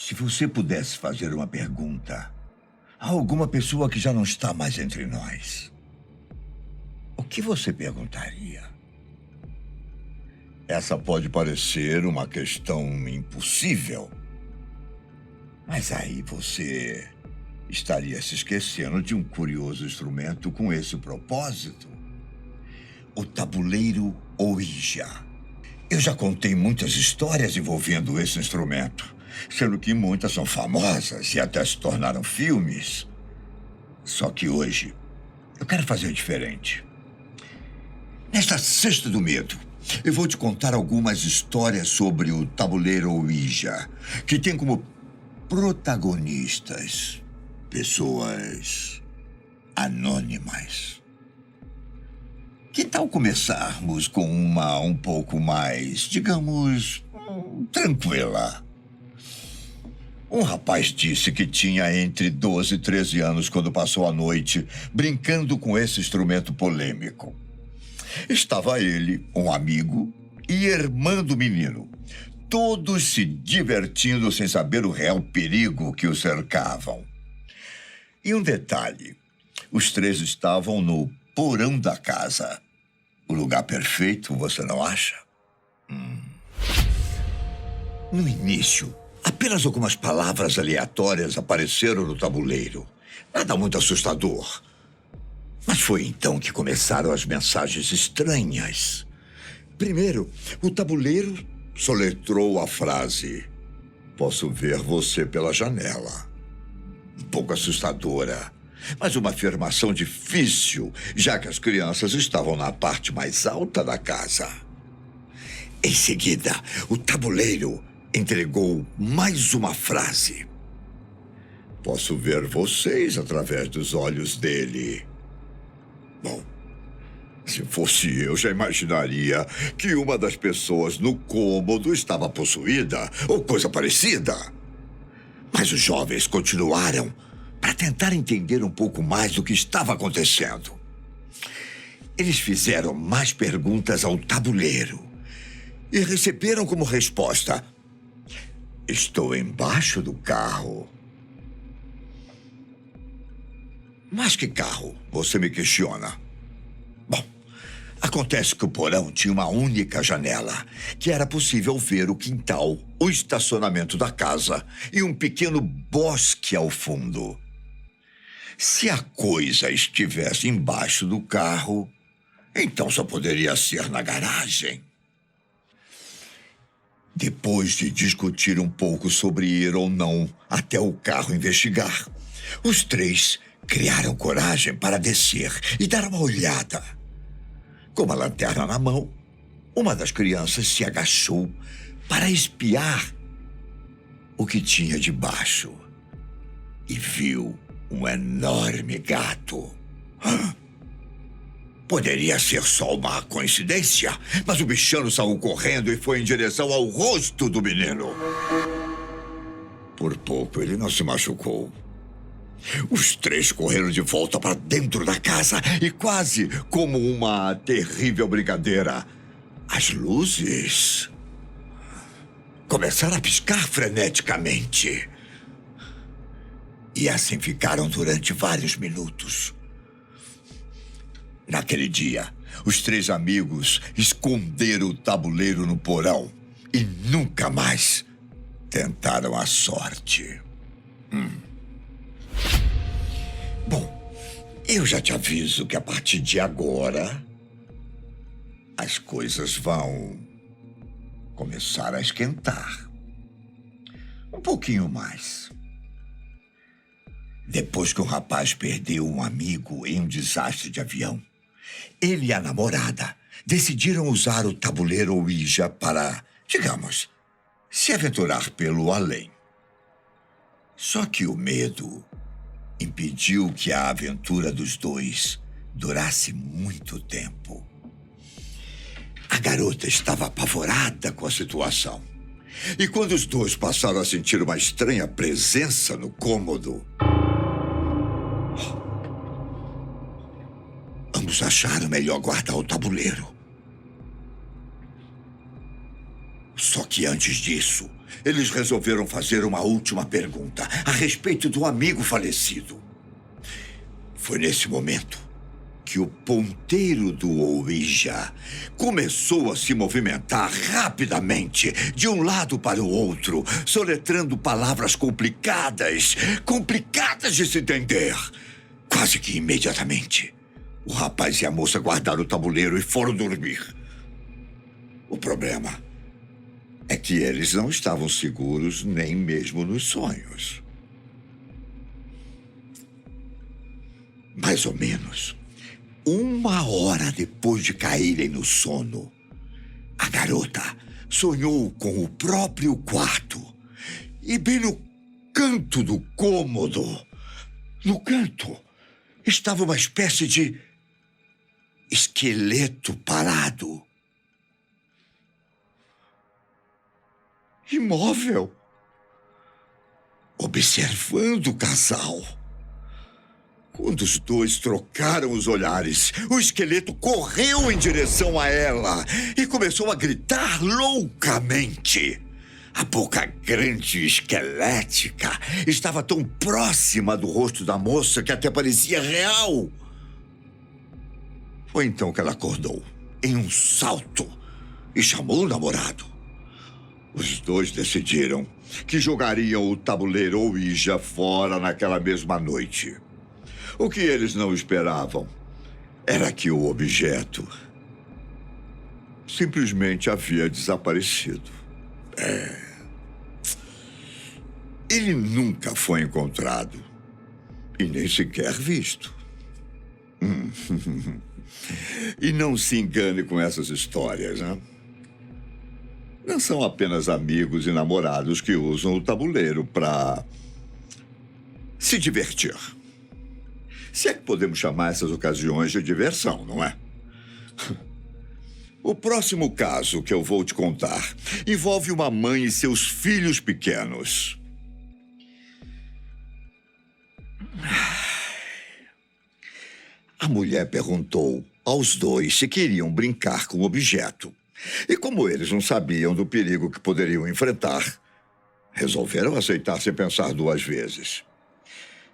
Se você pudesse fazer uma pergunta a alguma pessoa que já não está mais entre nós, o que você perguntaria? Essa pode parecer uma questão impossível, mas aí você estaria se esquecendo de um curioso instrumento com esse propósito: o tabuleiro Ouija. Eu já contei muitas histórias envolvendo esse instrumento, sendo que muitas são famosas e até se tornaram filmes. Só que hoje eu quero fazer diferente. Nesta Sexta do Medo, eu vou te contar algumas histórias sobre o tabuleiro Ouija, que tem como protagonistas pessoas anônimas. Que tal começarmos com uma um pouco mais, digamos, tranquila? Um rapaz disse que tinha entre 12 e 13 anos quando passou a noite brincando com esse instrumento polêmico. Estava ele, um amigo e irmã do menino, todos se divertindo sem saber o real perigo que o cercavam. E um detalhe: os três estavam no porão da casa. O lugar perfeito, você não acha? No início, apenas algumas palavras aleatórias apareceram no tabuleiro. Nada muito assustador. Mas foi então que começaram as mensagens estranhas. Primeiro, o tabuleiro soletrou a frase: "Posso ver você pela janela." Um pouco assustadora, mas uma afirmação difícil, já que as crianças estavam na parte mais alta da casa. Em seguida, o tabuleiro entregou mais uma frase: "Posso ver vocês através dos olhos dele." Bom, se fosse eu, já imaginaria que uma das pessoas no cômodo estava possuída ou coisa parecida. Mas os jovens continuaram para tentar entender um pouco mais do que estava acontecendo. Eles fizeram mais perguntas ao tabuleiro e receberam como resposta: "Estou embaixo do carro." Mas que carro? Você me questiona. Bom, acontece que o porão tinha uma única janela, que era possível ver o quintal, o estacionamento da casa e um pequeno bosque ao fundo. Se a coisa estivesse embaixo do carro, então só poderia ser na garagem. Depois de discutir um pouco sobre ir ou não até o carro investigar, os três criaram coragem para descer e dar uma olhada. Com uma lanterna na mão, uma das crianças se agachou para espiar o que tinha debaixo e viu um enorme gato. Poderia ser só uma coincidência, mas o bichano saiu correndo e foi em direção ao rosto do menino. Por pouco ele não se machucou. Os três correram de volta para dentro da casa e, quase como uma terrível brincadeira, as luzes começaram a piscar freneticamente. E assim ficaram durante vários minutos. Naquele dia, os três amigos esconderam o tabuleiro no porão e nunca mais tentaram a sorte. Bom, eu já te aviso que a partir de agora as coisas vão começar a esquentar. Um pouquinho mais. Depois que o rapaz perdeu um amigo em um desastre de avião, ele e a namorada decidiram usar o tabuleiro Ouija para, digamos, se aventurar pelo além. Só que o medo impediu que a aventura dos dois durasse muito tempo. A garota estava apavorada com a situação. E quando os dois passaram a sentir uma estranha presença no cômodo, ambos acharam melhor guardar o tabuleiro. Só que antes disso, eles resolveram fazer uma última pergunta a respeito do amigo falecido. Foi nesse momento que o ponteiro do Ouija começou a se movimentar rapidamente de um lado para o outro, soletrando palavras complicadas de se entender. Quase que imediatamente, o rapaz e a moça guardaram o tabuleiro e foram dormir. O problema é que eles não estavam seguros nem mesmo nos sonhos. Mais ou menos 1 hora depois de caírem no sono, a garota sonhou com o próprio quarto. E bem no canto do cômodo, no canto, estava uma espécie de esqueleto parado. Imóvel, observando o casal. Quando os dois trocaram os olhares, o esqueleto correu em direção a ela e começou a gritar loucamente. A boca grande e esquelética estava tão próxima do rosto da moça que até parecia real. Foi então que ela acordou, em um salto, e chamou o namorado. Os dois decidiram que jogariam o tabuleiro Ouija fora naquela mesma noite. O que eles não esperavam era que o objeto simplesmente havia desaparecido. Ele nunca foi encontrado e nem sequer visto. E não se engane com essas histórias, né? Não são apenas amigos e namorados que usam o tabuleiro para se divertir. Se é que podemos chamar essas ocasiões de diversão, não é? O próximo caso que eu vou te contar envolve uma mãe e seus filhos pequenos. A mulher perguntou aos dois se queriam brincar com o objeto. E como eles não sabiam do perigo que poderiam enfrentar, resolveram aceitar sem pensar 2 vezes.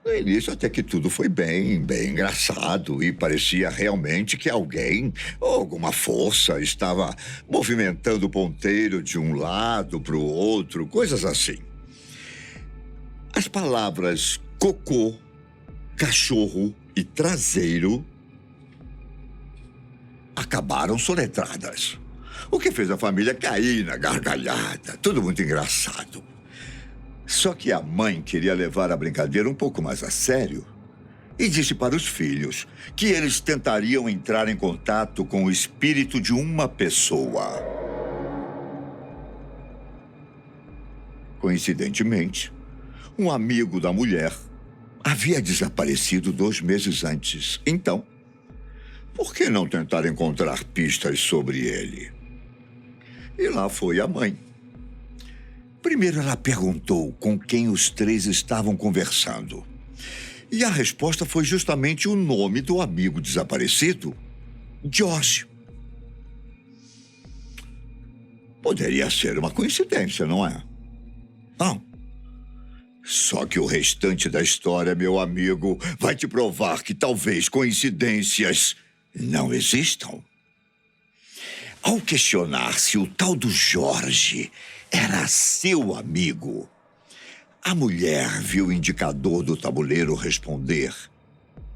No início, até que tudo foi bem engraçado e parecia realmente que alguém ou alguma força estava movimentando o ponteiro de um lado para o outro, coisas assim. As palavras cocô, cachorro e traseiro acabaram soletradas, o que fez a família cair na gargalhada, tudo muito engraçado. Só que a mãe queria levar a brincadeira um pouco mais a sério e disse para os filhos que eles tentariam entrar em contato com o espírito de uma pessoa. Coincidentemente, um amigo da mulher havia desaparecido 2 meses antes. Então, por que não tentar encontrar pistas sobre ele? E lá foi a mãe. Primeiro ela perguntou com quem os 3 estavam conversando. E a resposta foi justamente o nome do amigo desaparecido, Josh. Poderia ser uma coincidência, não é? Não. Só que o restante da história, meu amigo, vai te provar que talvez coincidências não existam. Ao questionar se o tal do Jorge era seu amigo, a mulher viu o indicador do tabuleiro responder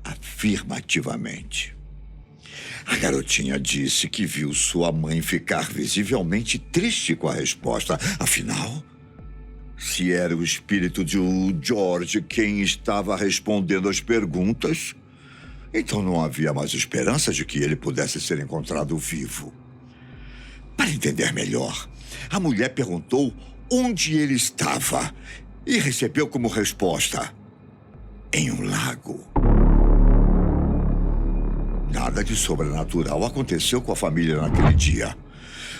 afirmativamente. A garotinha disse que viu sua mãe ficar visivelmente triste com a resposta. Afinal, se era o espírito de George quem estava respondendo as perguntas, então não havia mais esperança de que ele pudesse ser encontrado vivo. Para entender melhor, a mulher perguntou onde ele estava e recebeu como resposta: em um lago. Nada de sobrenatural aconteceu com a família naquele dia.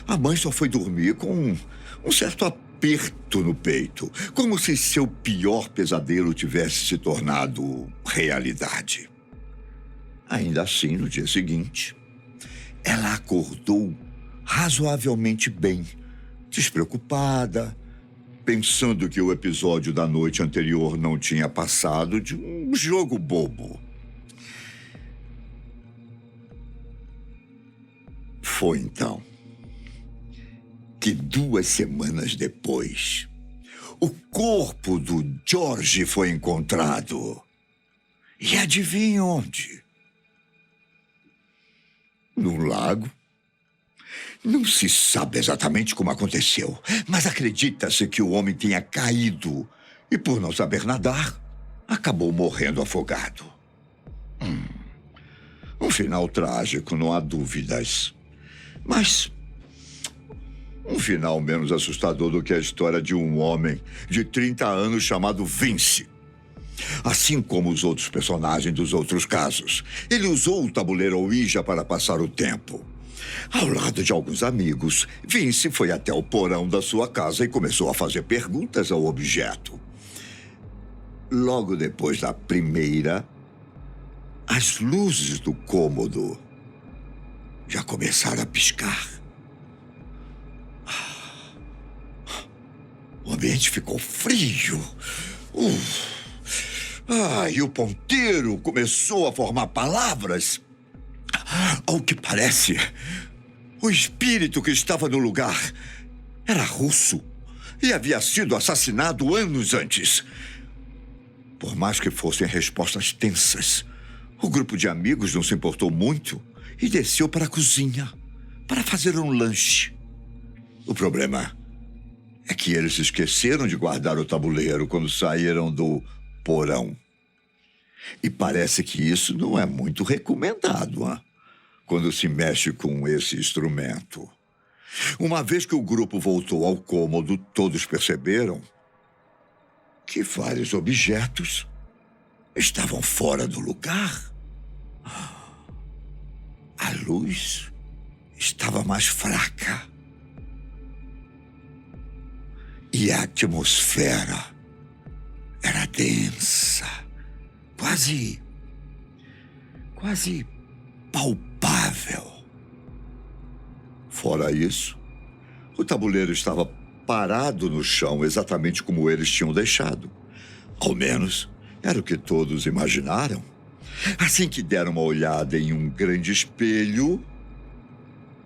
A mãe só foi dormir com um certo aperto no peito, como se seu pior pesadelo tivesse se tornado realidade. Ainda assim, no dia seguinte, ela acordou razoavelmente bem, despreocupada pensando que o episódio da noite anterior não tinha passado de um jogo bobo. Foi então que 2 semanas depois, o corpo do George foi encontrado. E adivinha onde? Num lago. Não se sabe exatamente como aconteceu, mas acredita-se que o homem tenha caído e, por não saber nadar, acabou morrendo afogado. Um final trágico, não há dúvidas. Mas um final menos assustador do que a história de um homem de 30 anos chamado Vince. Assim como os outros personagens dos outros casos, ele usou o tabuleiro Ouija para passar o tempo. Ao lado de alguns amigos, Vince foi até o porão da sua casa e começou a fazer perguntas ao objeto. Logo depois da primeira, as luzes do cômodo já começaram a piscar. O ambiente ficou frio. E o ponteiro começou a formar palavras. Ao que parece, o espírito que estava no lugar era russo e havia sido assassinado anos antes. Por mais que fossem respostas tensas, o grupo de amigos não se importou muito e desceu para a cozinha para fazer um lanche. O problema é que eles esqueceram de guardar o tabuleiro quando saíram do porão. E parece que isso não é muito recomendado, quando se mexe com esse instrumento. Uma vez que o grupo voltou ao cômodo, todos perceberam que vários objetos estavam fora do lugar. A luz estava mais fraca. E a atmosfera era densa, quase palpável. Fora isso, o tabuleiro estava parado no chão, exatamente como eles tinham deixado. Ao menos, era o que todos imaginaram. Assim que deram uma olhada em um grande espelho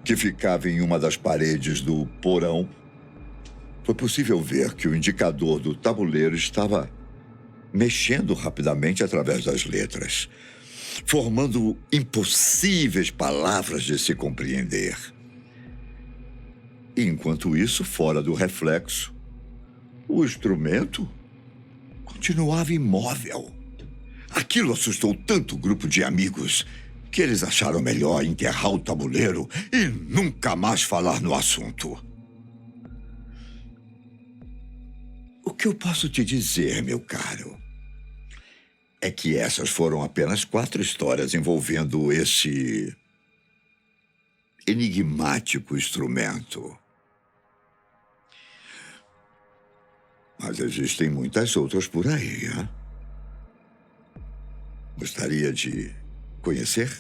que ficava em uma das paredes do porão, foi possível ver que o indicador do tabuleiro estava mexendo rapidamente através das letras, formando impossíveis palavras de se compreender. Enquanto isso, fora do reflexo, o instrumento continuava imóvel. Aquilo assustou tanto o grupo de amigos que eles acharam melhor enterrar o tabuleiro e nunca mais falar no assunto. O que eu posso te dizer, meu caro, é que essas foram apenas 4 histórias envolvendo esse enigmático instrumento. Mas existem muitas outras por aí, hein? Gostaria de conhecer?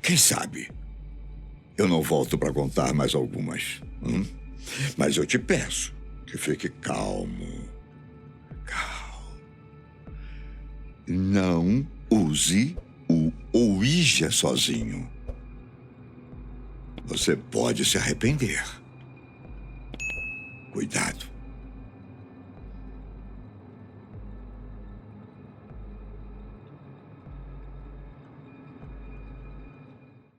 Quem sabe eu não volto para contar mais algumas. Mas eu te peço que fique calmo. Não use o Ouija sozinho. Você pode se arrepender. Cuidado.